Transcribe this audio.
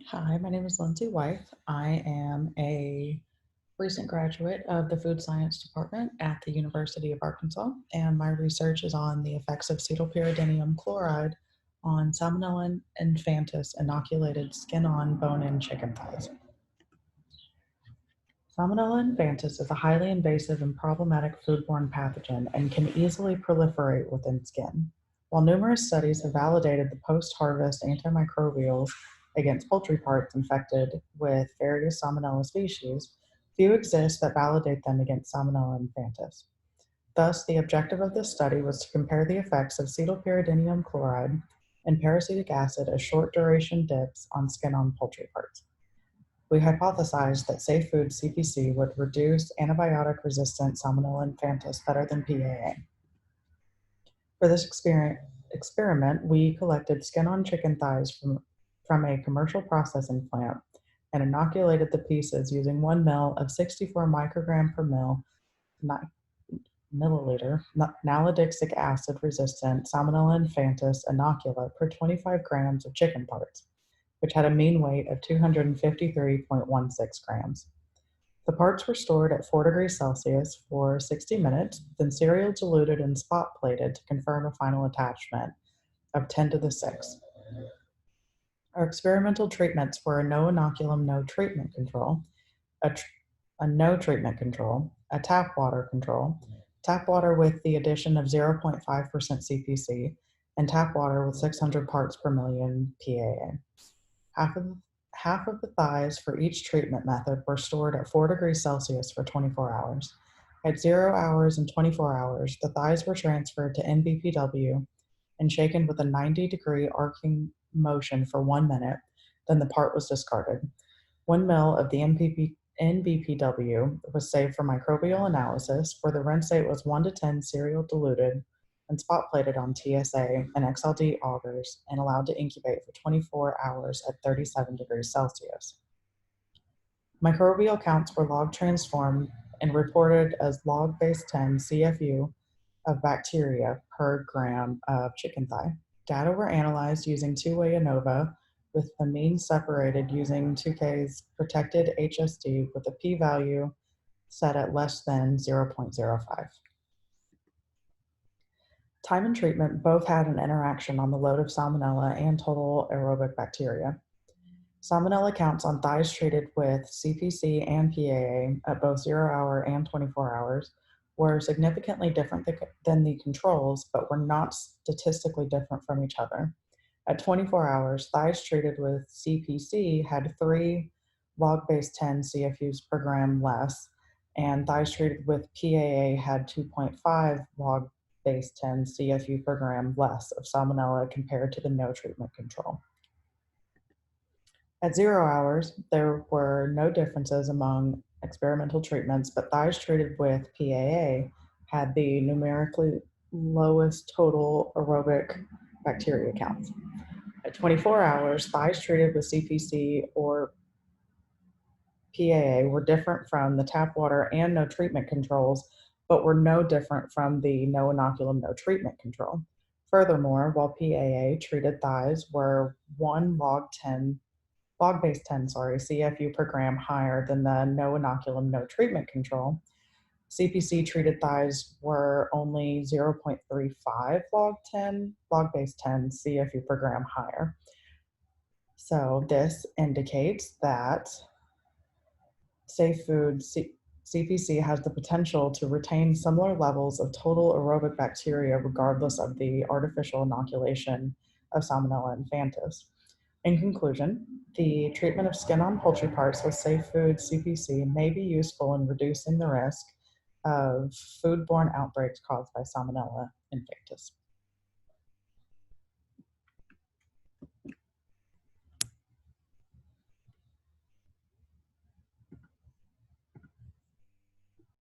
Hi, my name is Wythe. I am a recent graduate of the Food Science Department at the University of Arkansas, and my research is on the effects of cetylpyridinium chloride on Salmonella infantis inoculated skin-on, bone-in chicken thighs. Salmonella infantis is a highly invasive and problematic foodborne pathogen and can easily proliferate within skin. While numerous studies have validated the post-harvest antimicrobials against poultry parts infected with various Salmonella species, few exist that validate them against Salmonella infantis. Thus, the objective of this study was to compare the effects of cetylpyridinium chloride and peracetic acid as short-duration dips on skin-on poultry parts. We hypothesized that safe food CPC would reduce antibiotic-resistant Salmonella infantis better than PAA. For this experiment, we collected skin-on chicken thighs from a commercial processing plant and inoculated the pieces using 1 ml of 64 microgram per milliliter nalidixic acid-resistant Salmonella infantis inoculant per 25 grams of chicken parts, which had a mean weight of 253.16 grams. The parts were stored at 4 degrees Celsius for 60 minutes, then serial diluted and spot plated to confirm a final attachment of 10 to the 6. Our experimental treatments were a no inoculum, no treatment control, a no treatment control, a tap water control, tap water with the addition of 0.5% CPC, and tap water with 600 parts per million PAA. Half of the thighs for each treatment method were stored at 4 degrees Celsius for 24 hours. At 0 hours and 24 hours, the thighs were transferred to NBPW and shaken with a 90-degree arcing motion for 1 minute, then the part was discarded. 1 ml of the NBPW was saved for microbial analysis, where the rinse rate was 1 to 10 serial diluted and spot plated on TSA and XLD augers and allowed to incubate for 24 hours at 37 degrees Celsius. Microbial counts were log transformed and reported as log base 10 CFU of bacteria per gram of chicken thigh. Data were analyzed using two-way ANOVA with the mean separated using 2K's protected HSD with a p-value set at less than 0.05. Time and treatment both had an interaction on the load of Salmonella and total aerobic bacteria. Salmonella counts on thighs treated with CPC and PAA at both 0 hour and 24 hours were significantly different than the controls, but were not statistically different from each other. At 24 hours, thighs treated with CPC had 3 log base 10 CFUs per gram less, and thighs treated with PAA had 2.5 log base 10 CFU per gram less of Salmonella compared to the no treatment control. At 0 hours, there were no differences among experimental treatments, but thighs treated with PAA had the numerically lowest total aerobic bacteria counts. At 24 hours, thighs treated with CPC or PAA were different from the tap water and no treatment controls, but were no different from the no inoculum, no treatment control. Furthermore, while PAA treated thighs were 1 log base 10, CFU per gram higher than the no inoculum, no treatment control, CPC treated thighs were only 0.35 log base 10 CFU per gram higher. So this indicates that safe food CPC has the potential to retain similar levels of total aerobic bacteria regardless of the artificial inoculation of Salmonella infantis. In conclusion, the treatment of skin-on poultry parts with safe food CPC may be useful in reducing the risk of foodborne outbreaks caused by Salmonella infantis.